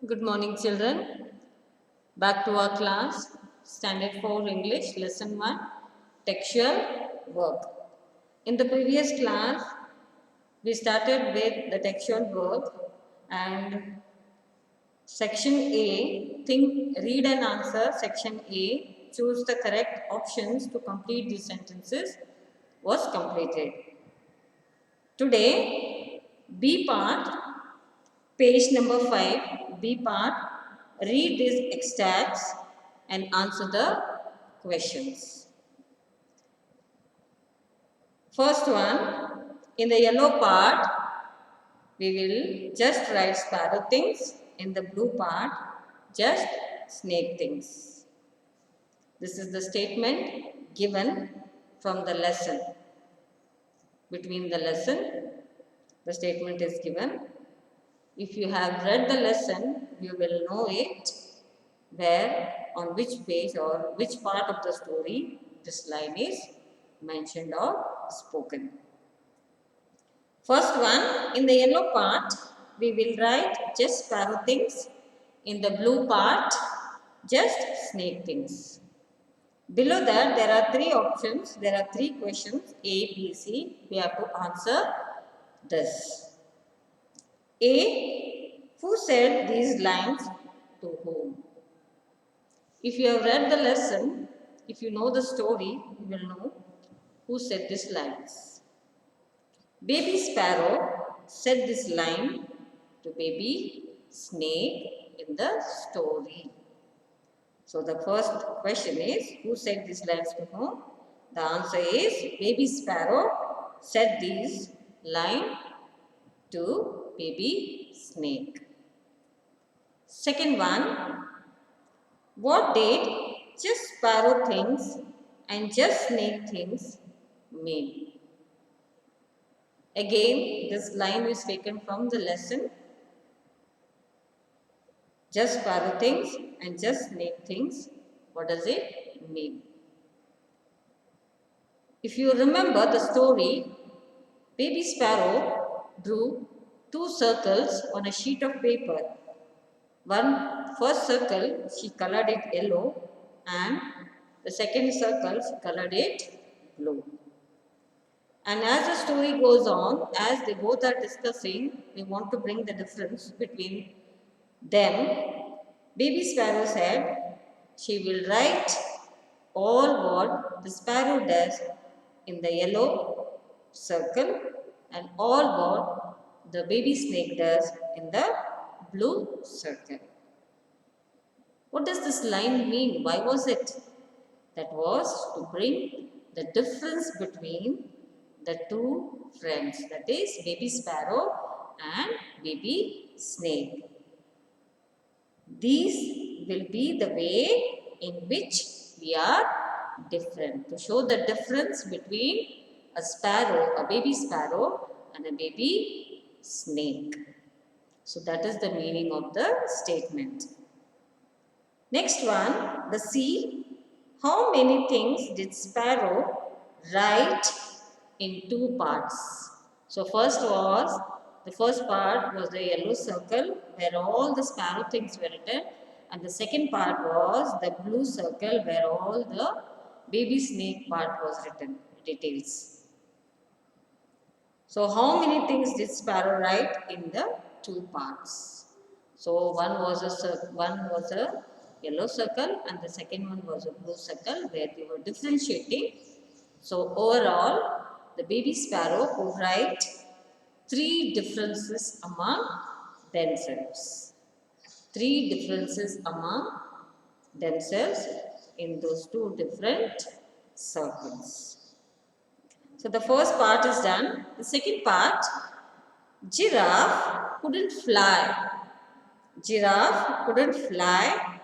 Good morning, children. Back to our class, Standard 4 English, Lesson 1, Textual Verb. In the previous class, we started with the textual verb and section A, think, read and answer. Section A, choose the correct options to complete these sentences was completed. Today, B part, page number 5, B part, read these extracts and answer the questions. First one, in the yellow part, we will just write sparrow things. In the blue part, just snake things. This is the statement given from the lesson. Between the lesson, the statement is given. If you have read the lesson, you will know it where, on which page or which part of the story this line is mentioned or spoken. First one, in the yellow part, we will write just sparrow things. In the blue part, just snake things. Below that, there are three options. There are three questions, A, B, C. We have to answer this. A, who said these lines to whom? If you have read the lesson, if you know the story, you will know who said these lines. Baby sparrow said this line to baby snake in the story. So the first question is, who said these lines to whom? The answer is, baby sparrow said these line to baby snake. Second one, what did just sparrow things and just snake things mean? Again, this line is taken from the lesson. Just sparrow things and just snake things. What does it mean? If you remember the story, baby sparrow drew two circles on a sheet of paper. First circle, she colored it yellow, and the second circle, she colored it blue. And as the story goes on, as they both are discussing, they want to bring the difference between them. Baby sparrow said she will write all what the sparrow does in the yellow circle and all what the baby snake does in the blue circle. What does this line mean? Why was it? That was to bring the difference between the two friends, that is baby sparrow and baby snake. These will be the way in which we are different, to show the difference between a sparrow, a baby sparrow and a baby snake. So that is the meaning of the statement. Next one, the C. How many things did sparrow write in two parts? So the first part was the yellow circle where all the sparrow things were written, and the second part was the blue circle where all the baby snake part was written, details. So how many things did sparrow write in the two parts? So one was a yellow circle and the second one was a blue circle where they were differentiating. So overall, the baby sparrow could write three differences among themselves. Three differences among themselves in those two different circles. So the first part is done. The second part, giraffe couldn't fly. Giraffe couldn't fly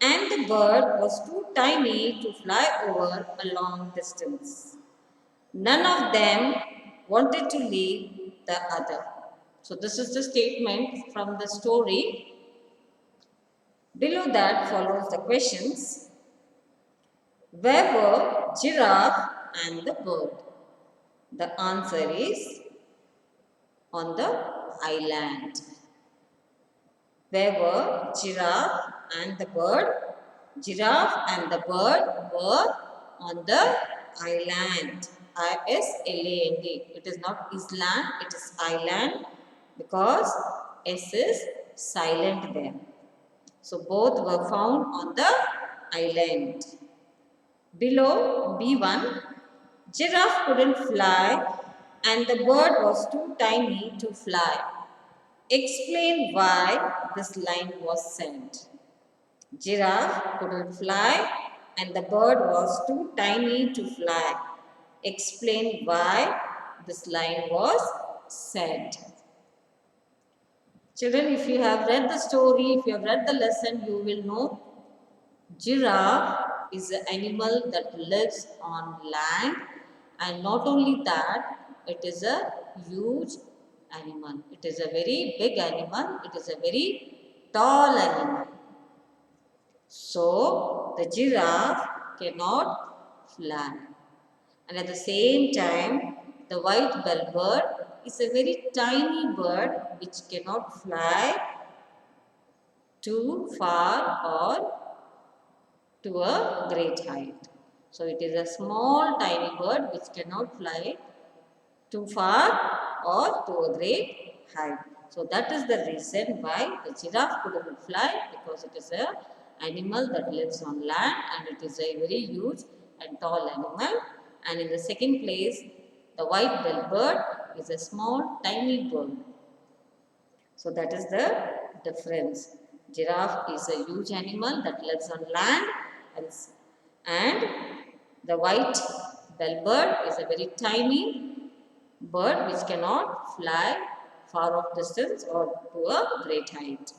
and the bird was too tiny to fly over a long distance. None of them wanted to leave the other. So this is the statement from the story. Below that follows the questions. Where were giraffe and the bird? The answer is on the island. There were giraffe and the bird. Giraffe and the bird were on the island. Island. It is not island, it is island because S is silent there. So both were found on the island. Below B1, giraffe couldn't fly and the bird was too tiny to fly. Explain why this line was sent. Giraffe couldn't fly and the bird was too tiny to fly. Explain why this line was sent. Children, if you have read the story, if you have read the lesson, you will know giraffe is an animal that lives on land, and not only that, it is a huge animal. It is a very big animal. It is a very tall animal. So, the giraffe cannot fly. And at the same time, the white-billed bird is a very tiny bird which cannot fly too far or to a great height. So, it is a small tiny bird which cannot fly too far or to a great height. So, that is the reason why the giraffe couldn't fly, because it is a animal that lives on land and it is a very huge and tall animal. And in the second place, the white-billed bird is a small tiny bird. So that is the difference. Giraffe is a huge animal that lives on land, and the white-billed bird is a very tiny bird which cannot fly far off distance or to a great height.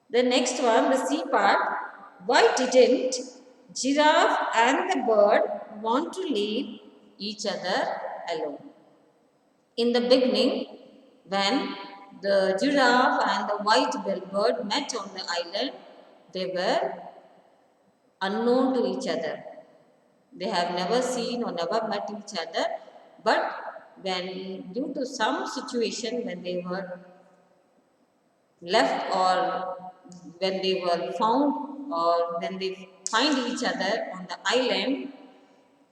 The next one, the C part. Why didn't giraffe and the bird want to leave each other alone? In the beginning, when the giraffe and the white-billed bird met on the island, they were unknown to each other. They have never seen or never met each other, but when due to some situation when they were left or when they were found or when they find each other on the island,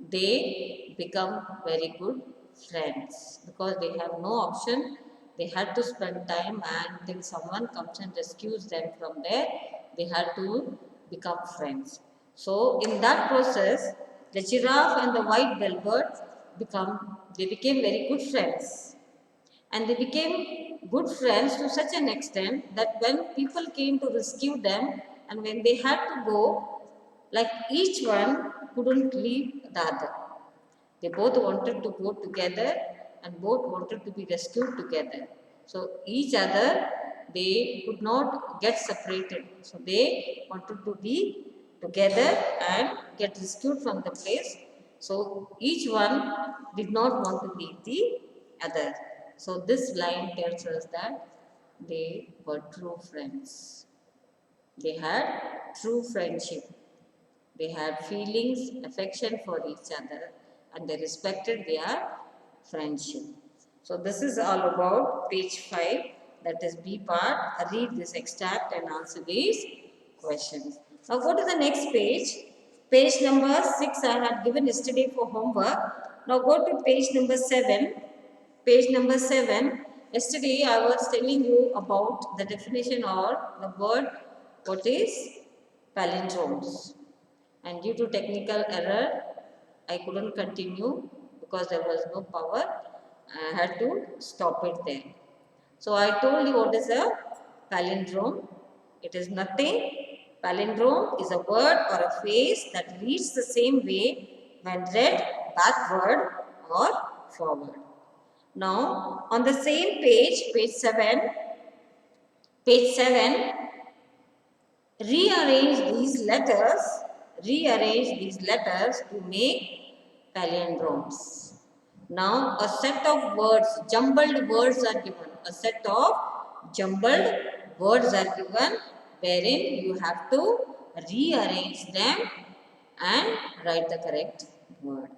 they become very good friends because they have no option. They had to spend time until someone comes and rescues them from there. They had to become friends. So in that process, the giraffe and the white-billed bird became very good friends. And they became good friends to such an extent that when people came to rescue them and when they had to go, like each one couldn't leave the other. They both wanted to go together and both wanted to be rescued together. So each other, they could not get separated. So they wanted to be together and get rescued from the place. So each one did not want to leave the other. So this line tells us that they were true friends. They had true friendship. They had feelings, affection for each other, and they respected their friendship. So this is all about page 5, that is B part. Read this extract and answer these questions. Now go to the next page. Page number 6 I had given yesterday for homework. Now go to page number 7. Page number 7. Yesterday I was telling you about the definition or the word what is palindromes. And due to technical error, I couldn't continue because there was no power. I had to stop it there. So I told you what is a palindrome. It is nothing. Palindrome is a word or a phrase that reads the same way when read backward or forward. Now, on the same page, page 7, rearrange these letters to make palindromes. Now a set of words, jumbled words are given. A set of jumbled words are given wherein you have to rearrange them and write the correct word.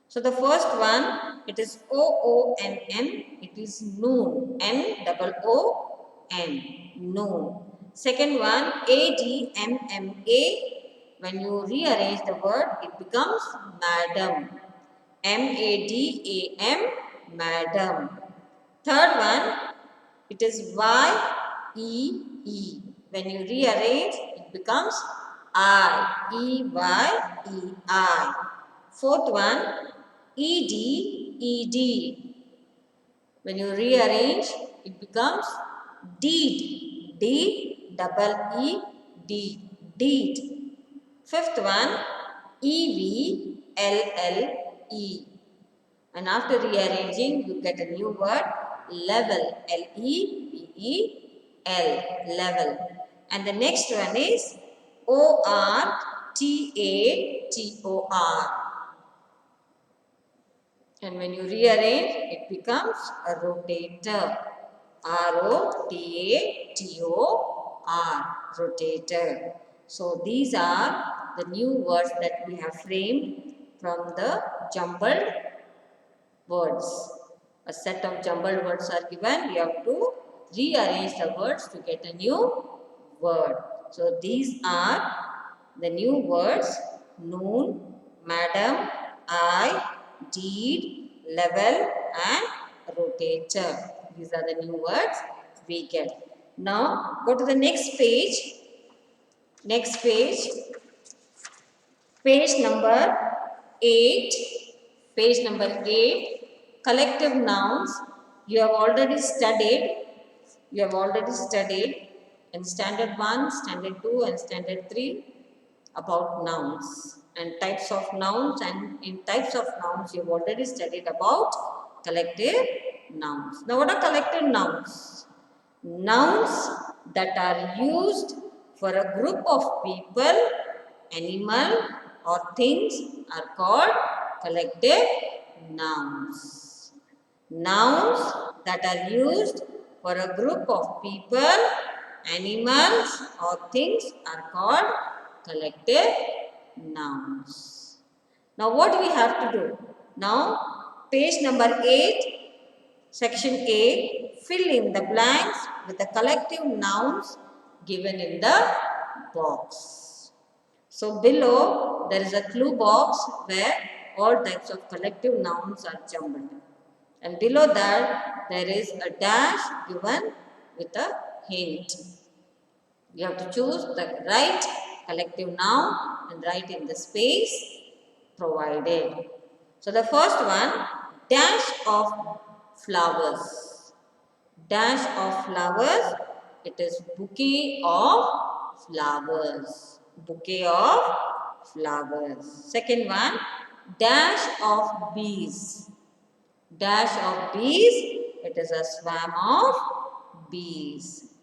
So the first one, it is OONN, it is noon, N double O N. Noon. Second one, ADMMA. When you rearrange the word, it becomes madam. MADAM, madam. Third one, it is YEE. When you rearrange, it becomes EYEI. Fourth one, ED. When you rearrange, it becomes deed. Deed. Fifth one, EVLLE. And after rearranging, you get a new word, level. LEVEL. Level. And the next one is ORTATOR. And when you rearrange, it becomes a rotator. ROTATOR. Rotator. So these are the new words that we have framed from the jumbled words. A set of jumbled words are given. You have to rearrange the words to get a new word. So these are the new words: noon, madam, I, deed, level, and rotator. These are the new words we get. Now go to the next page. Next page. Page number 8. Page number 8. Collective nouns. You have already studied. In standard 1, standard 2 and standard 3 about nouns and types of nouns, and in types of nouns you have already studied about collective nouns. Now what are collective nouns? Nouns that are used for a group of people, animal or things are called collective nouns. Nouns that are used for a group of people, animals or things are called collective nouns. Now what we have to do? Now page number 8, section A, fill in the blanks with the collective nouns given in the box. So below there is a clue box where all types of collective nouns are jumbled. And below that there is a dash given with a hint. You have to choose the right collective noun and write in the space provided. So the first one, dash of flowers. Dash of flowers, it is bouquet of flowers. Bouquet of flowers. Second one, dash of bees. Dash of bees, it is a swarm of bees.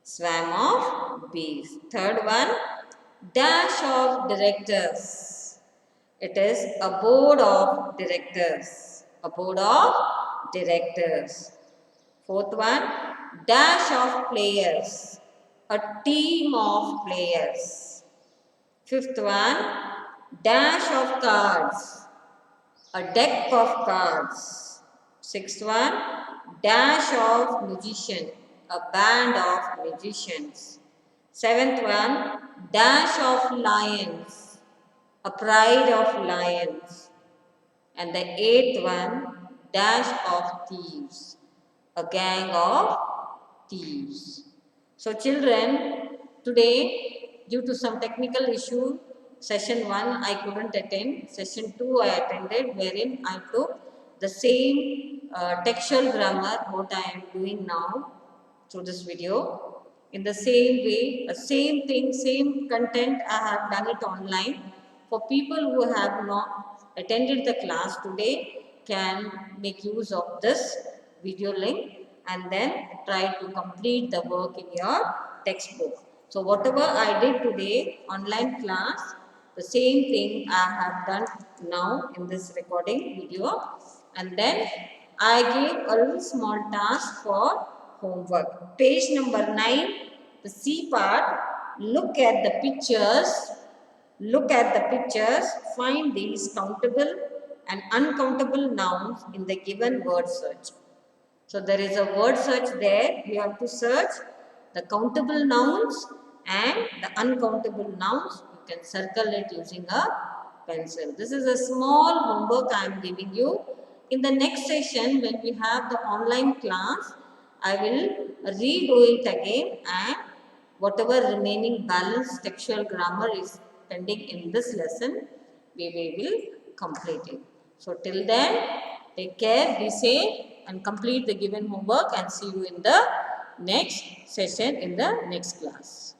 Swarm of bees. Third one, dash of directors. It is a board of directors. A board of directors. Fourth one, dash of players. A team of players. Fifth one, dash of cards. A deck of cards. Sixth one, dash of musician. A band of musicians. Seventh one, dash of lions. A pride of lions. And the eighth one, dash of thieves. A gang of thieves. So children, today due to some technical issue, session 1 I couldn't attend, session 2 I attended, wherein I took the same textual grammar what I am doing now through this video. In the same way, same thing, same content I have done it online. For people who have not attended the class today, can make use of this video link and then try to complete the work in your textbook. So whatever I did today, online class, the same thing I have done now in this recording video, and then I gave a little small task for homework. Page number 9, the C part, look at the pictures. Look at the pictures, find these countable and uncountable nouns in the given word search. So there is a word search there. You have to search the countable nouns and the uncountable nouns. You can circle it using a pencil. This is a small homework I am giving you. In the next session, when we have the online class, I will redo it again, and whatever remaining balance textual grammar is pending in this lesson, we will complete it. So till then, take care, be safe, and complete the given homework, and see you in the next session in the next class.